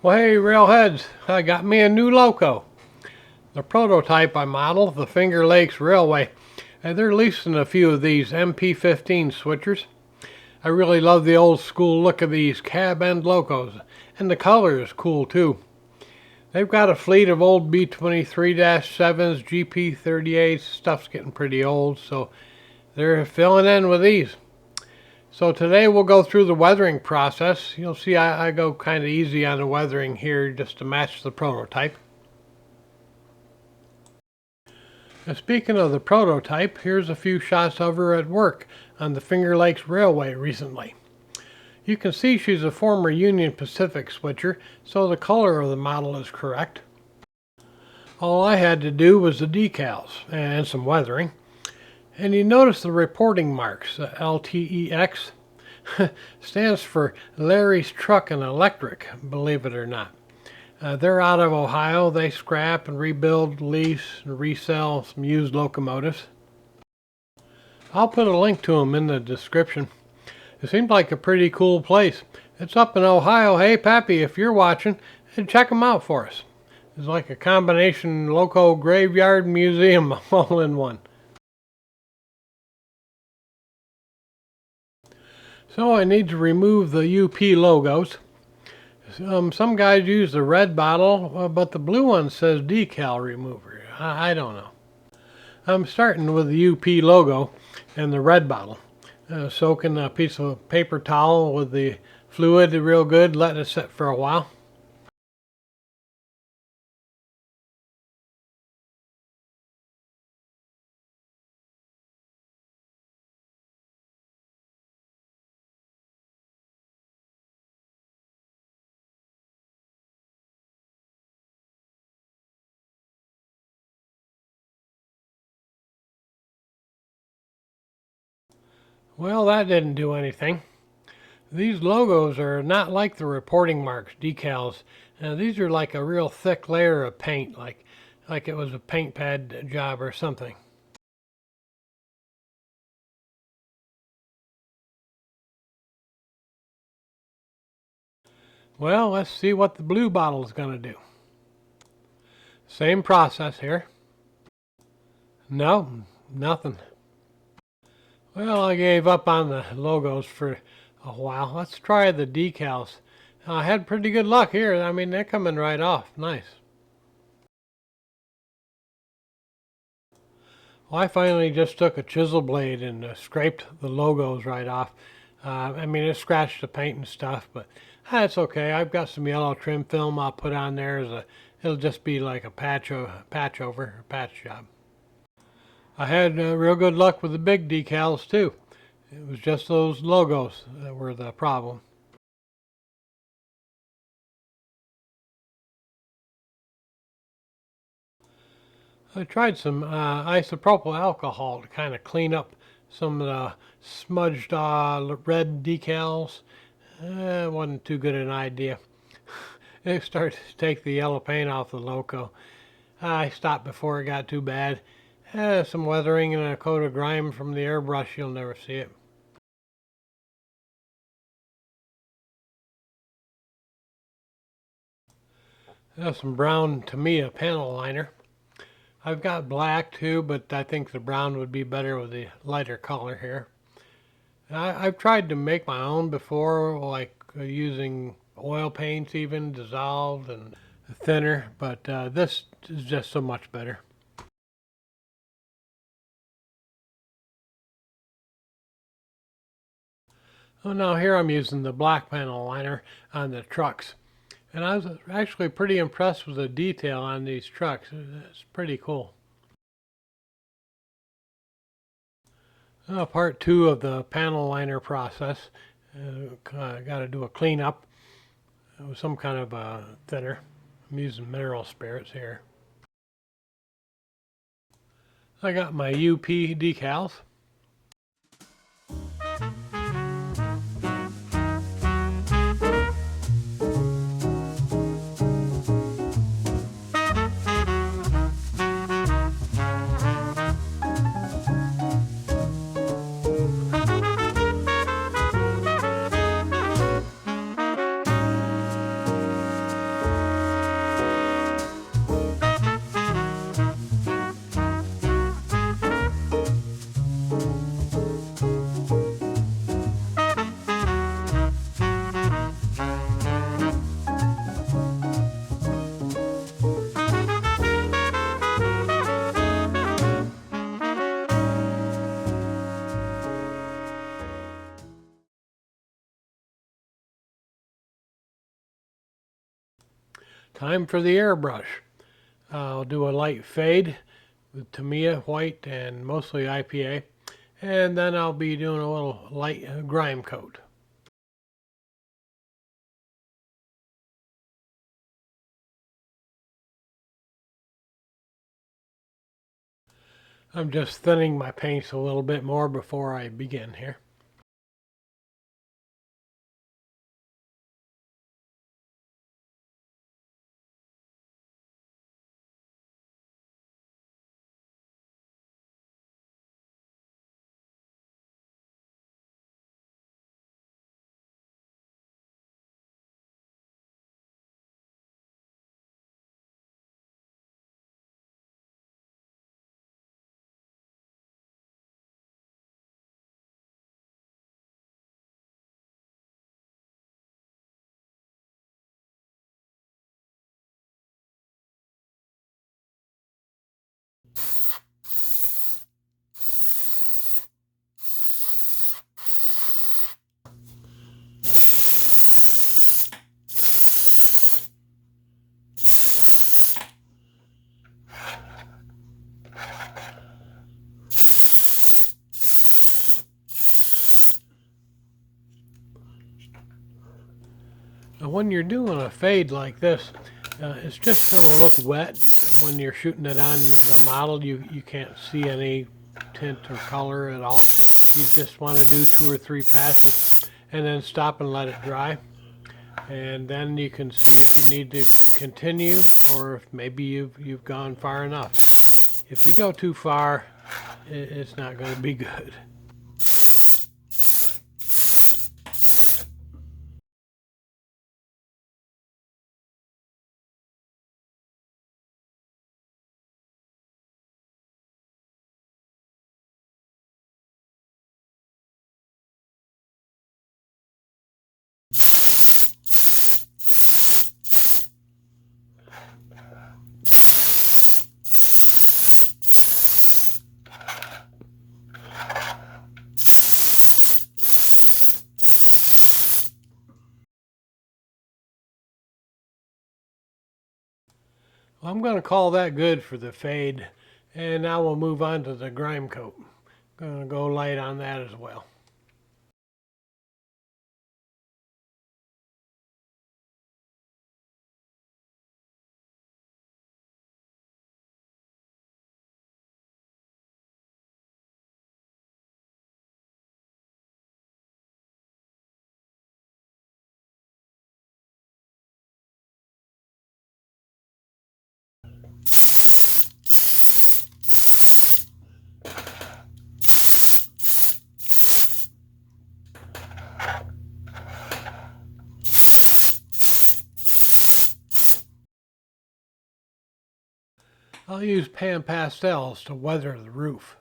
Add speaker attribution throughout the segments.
Speaker 1: Well, hey, railheads, I got me a new loco. The prototype I modeled, the Finger Lakes Railway, and they're leasing a few of these MP15 switchers. I really love the old school look of these cab end locos, and the color is cool too. They've got a fleet of old B23-7s, GP38s, stuff's getting pretty old, so they're filling in with these. So today we'll go through the weathering process. You'll see I go kind of easy on the weathering here just to match the prototype. Now, speaking of the prototype, here's a few shots of her at work on the Finger Lakes Railway recently. You can see she's a former Union Pacific switcher, so the color of the model is correct. All I had to do was the decals and some weathering. And you notice the reporting marks, LTEX, stands for Larry's Truck and Electric, believe it or not. They're out of Ohio. They scrap and rebuild, lease, and resell some used locomotives. I'll put a link to them in the description. It seems like a pretty cool place. It's up in Ohio. Hey, Pappy, if you're watching, check them out for us. It's like a combination loco graveyard museum all in one. So I need to remove the UP logos. Some guys use the red bottle, but the blue one says decal remover. I don't know. I'm starting with the UP logo and the red bottle. Soaking a piece of paper towel with the fluid real good, letting it sit for a while. Well, that didn't do anything. These logos are not like the reporting marks, decals. These are like a real thick layer of paint, like it was a paint pad job or something. Well, let's see what the blue bottle is going to do. Same process here. No, nothing. Well, I gave up on the logos for a while. Let's try the decals. I had pretty good luck here. I mean, they're coming right off. Nice. Well, I finally just took a chisel blade and scraped the logos right off. I mean, it scratched the paint and stuff, but that's okay. I've got some yellow trim film I'll put on there. It'll just be like a patch job. I had real good luck with the big decals too. It was just those logos that were the problem. I tried some isopropyl alcohol to kind of clean up some of the smudged red decals. It wasn't too good an idea. It started to take the yellow paint off the loco. I stopped before it got too bad. Some weathering and a coat of grime from the airbrush, you'll never see it. Some brown Tamiya panel liner. I've got black too, but I think the brown would be better with the lighter color here. I've tried to make my own before, like using oil paints even, dissolved and thinner, but this is just so much better. Oh, now here I'm using the black panel liner on the trucks. And I was actually pretty impressed with the detail on these trucks. It's pretty cool. Part two of the panel liner process. Got to do a cleanup with some kind of thinner. I'm using mineral spirits here. I got my UP decals. Time for the airbrush. I'll do a light fade with Tamiya white and mostly IPA, and then I'll be doing a little light grime coat. I'm just thinning my paints a little bit more before I begin here. When you're doing a fade like this, it's just going to look wet when you're shooting it on the model. You can't see any tint or color at all. You just want to do 2 or 3 passes and then stop and let it dry. And then you can see if you need to continue or if maybe you've gone far enough. If you go too far, it's not going to be good. Well, I'm going to call that good for the fade, and now we'll move on to the grime coat. Going to go light on that as well. I'll use Pan Pastels to weather the roof.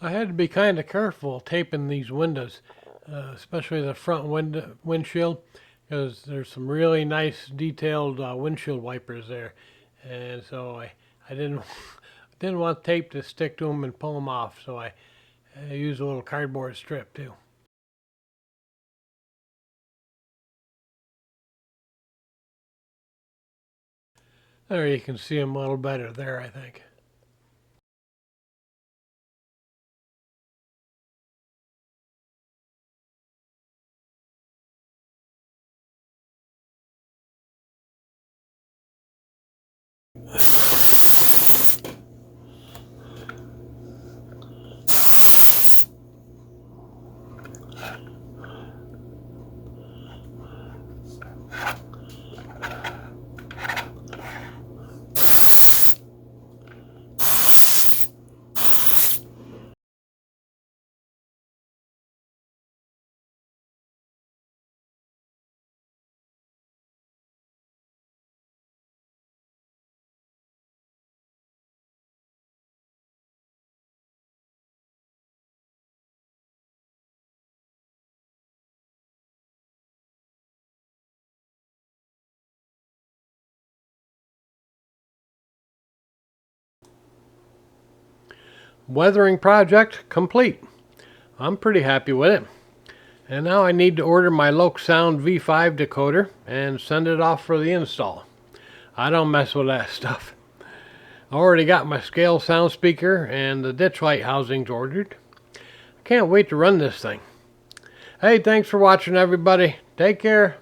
Speaker 1: I had to be kind of careful taping these windows, especially the front windshield, because there's some really nice detailed windshield wipers there, and so I didn't want tape to stick to them and pull them off, so I used a little cardboard strip too. There you can see them a little better there, I think. weathering project complete. I'm pretty happy with it. And now I need to order my Loc Sound V5 decoder and send it off for the install. I don't mess with that stuff. I already got my scale sound speaker and the ditch light housings ordered. I can't wait to run this thing. Hey, thanks for watching, everybody. Take care.